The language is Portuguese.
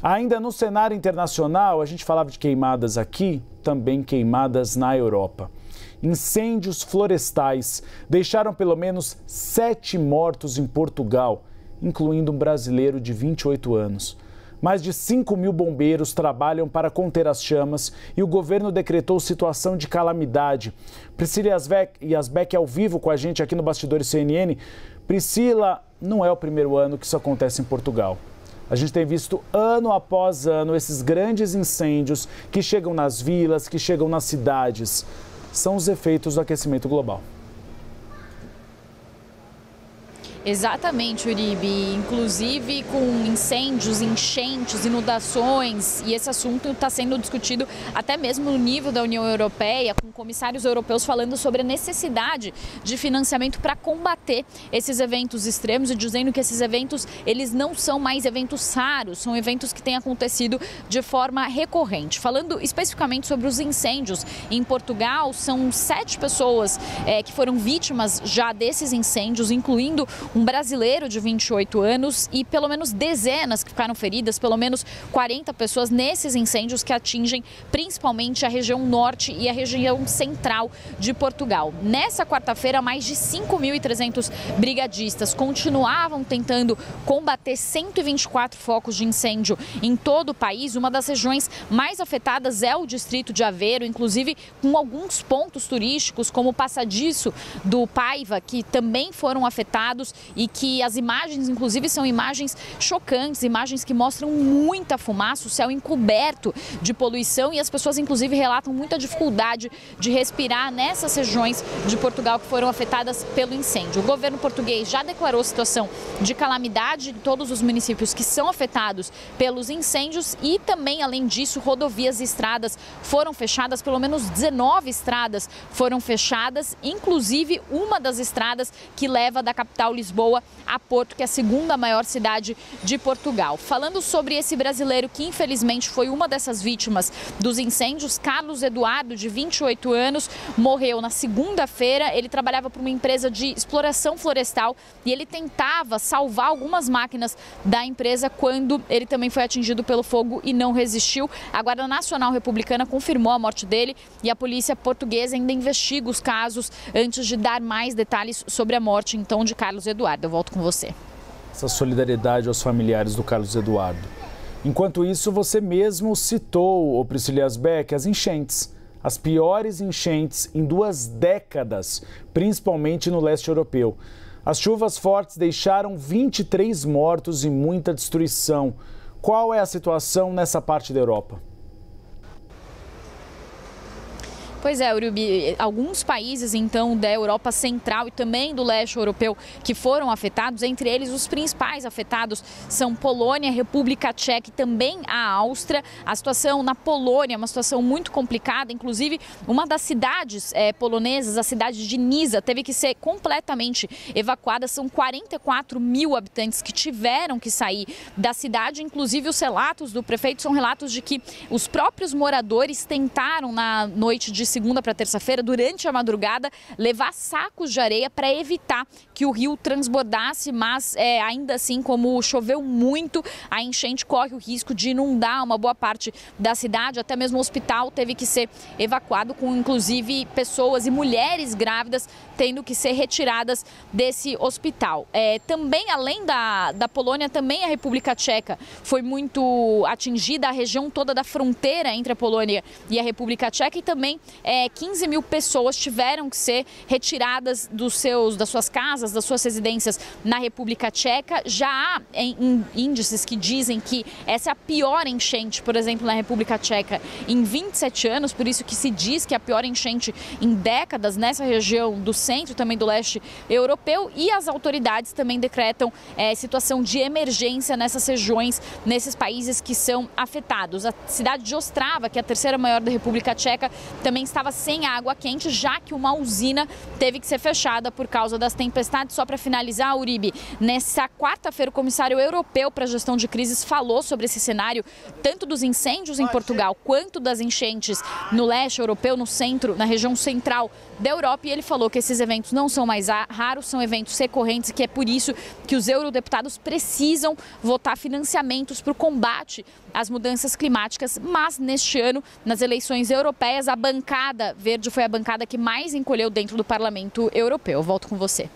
Ainda no cenário internacional, a gente falava de queimadas aqui, também queimadas na Europa. Incêndios florestais deixaram pelo menos 7 mortos em Portugal, incluindo um brasileiro de 28 anos. Mais de 5.000 bombeiros trabalham para conter as chamas e o governo decretou situação de calamidade. Priscila Yasbeck ao vivo com a gente aqui no Bastidores CNN. Priscila, não é o primeiro ano que isso acontece em Portugal. A gente tem visto ano após ano esses grandes incêndios que chegam nas vilas, que chegam nas cidades. São os efeitos do aquecimento global. Exatamente, Uribe. Inclusive com incêndios, enchentes, inundações, e esse assunto está sendo discutido até mesmo no nível da União Europeia, com comissários europeus falando sobre a necessidade de financiamento para combater esses eventos extremos e dizendo que esses eventos, eles não são mais eventos raros, são eventos que têm acontecido de forma recorrente. Falando especificamente sobre os incêndios em Portugal, são 7 pessoas que foram vítimas já desses incêndios, incluindo um brasileiro de 28 anos e pelo menos dezenas que ficaram feridas, pelo menos 40 pessoas nesses incêndios que atingem principalmente a região norte e a região central de Portugal. Nessa quarta-feira, mais de 5.300 brigadistas continuavam tentando combater 124 focos de incêndio em todo o país. Uma das regiões mais afetadas é o distrito de Aveiro, inclusive com alguns pontos turísticos, como o Passadiço do Paiva, que também foram afetados e que as imagens, inclusive, são imagens chocantes, imagens que mostram muita fumaça, o céu encoberto de poluição e as pessoas, inclusive, relatam muita dificuldade de respirar nessas regiões de Portugal que foram afetadas pelo incêndio. O governo português já declarou situação de calamidade em todos os municípios que são afetados pelos incêndios e também, além disso, rodovias e estradas foram fechadas, pelo menos 19 estradas foram fechadas, inclusive uma das estradas que leva da capital Lisboa a Porto, que é a segunda maior cidade de Portugal. Falando sobre esse brasileiro que infelizmente foi uma dessas vítimas dos incêndios, Carlos Eduardo, de 28 anos, morreu na segunda-feira. Ele trabalhava para uma empresa de exploração florestal e ele tentava salvar algumas máquinas da empresa quando ele também foi atingido pelo fogo e não resistiu. A Guarda Nacional Republicana confirmou a morte dele e a polícia portuguesa ainda investiga os casos antes de dar mais detalhes sobre a morte, então, de Carlos Eduardo. Eu volto com você. Essa solidariedade aos familiares do Carlos Eduardo. Enquanto isso, você mesmo citou, Priscila Yasbeck, as enchentes. As piores enchentes em 2 décadas, principalmente no leste europeu. As chuvas fortes deixaram 23 mortos e muita destruição. Qual é a situação nessa parte da Europa? Pois é, Uribe, alguns países então da Europa Central e também do leste europeu que foram afetados, entre eles os principais afetados são Polônia, República Tcheca e também a Áustria. A situação na Polônia é uma situação muito complicada, inclusive uma das cidades polonesas, a cidade de Nisa, teve que ser completamente evacuada. São 44.000 habitantes que tiveram que sair da cidade, inclusive os relatos do prefeito são relatos de que os próprios moradores tentaram na noite de segunda para terça-feira, durante a madrugada, levar sacos de areia para evitar que o rio transbordasse, mas ainda assim, como choveu muito, a enchente corre o risco de inundar uma boa parte da cidade, até mesmo o hospital teve que ser evacuado, com inclusive pessoas e mulheres grávidas tendo que ser retiradas desse hospital. Também, além da Polônia, também a República Tcheca foi muito atingida, a região toda da fronteira entre a Polônia e a República Tcheca, e também 15.000 pessoas tiveram que ser retiradas das suas casas, das suas residências na República Tcheca. Já há índices que dizem que essa é a pior enchente, por exemplo, na República Tcheca em 27 anos, por isso que se diz que é a pior enchente em décadas nessa região do centro, também do leste europeu, e as autoridades também decretam situação de emergência nessas regiões, nesses países que são afetados. A cidade de Ostrava, que é a terceira maior da República Tcheca, também estava sem água quente, já que uma usina teve que ser fechada por causa das tempestades. Só para finalizar, Uribe, nessa quarta-feira o comissário europeu para a gestão de crises falou sobre esse cenário, tanto dos incêndios em Portugal quanto das enchentes no leste europeu, no centro, na região central da Europa, e ele falou que esses eventos não são mais raros, são eventos recorrentes, que é por isso que os eurodeputados precisam votar financiamentos para o combate às mudanças climáticas. Mas neste ano, nas eleições europeias, a bancada verde foi a bancada que mais encolheu dentro do Parlamento Europeu. Eu volto com você.